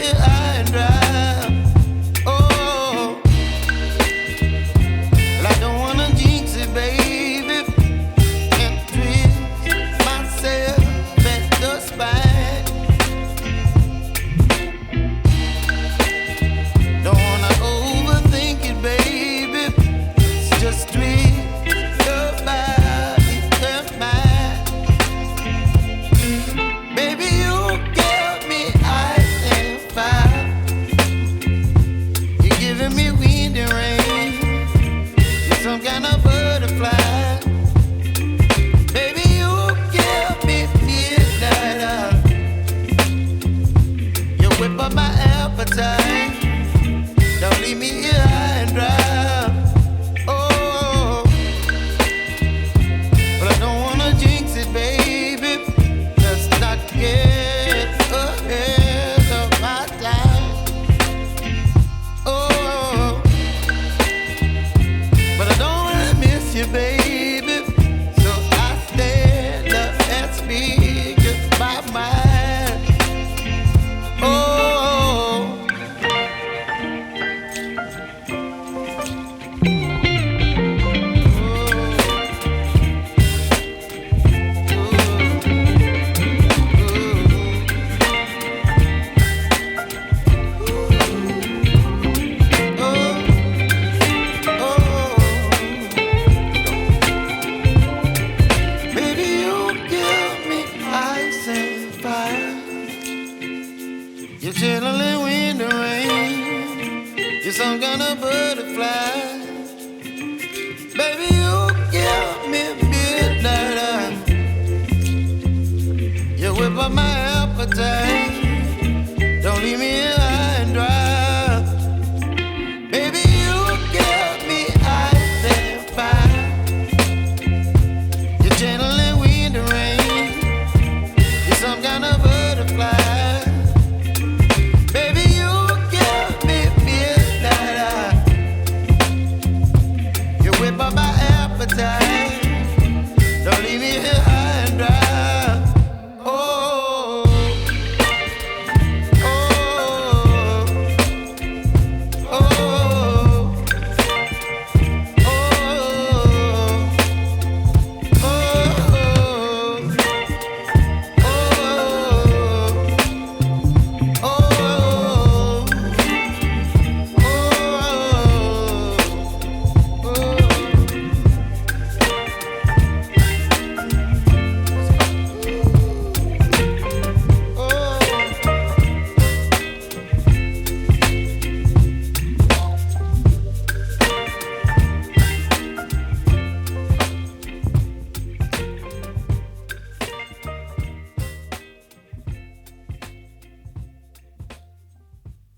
here high and dry. Oh, well, I don't wanna jinx it, baby, and twist myself at the spine. Don't wanna overthink it, baby. It's just twist your body and mine. Baby, you give me ice and fire. You're giving me wind and rain. You're some kind of butterfly. Baby, you give me midnight. You whip up my appetite. Don't leave me here high and dry. Oh, but I don't wanna jinx it, baby. Let's not get ahead of my time. Oh, but I don't wanna miss you, baby. So I stand up and speak my mind. Oh. Baby, you give me ice and fire. You're chilling wind and rain. You're some kind of butterfly. Baby, you give me midnight. You whip up my appetite.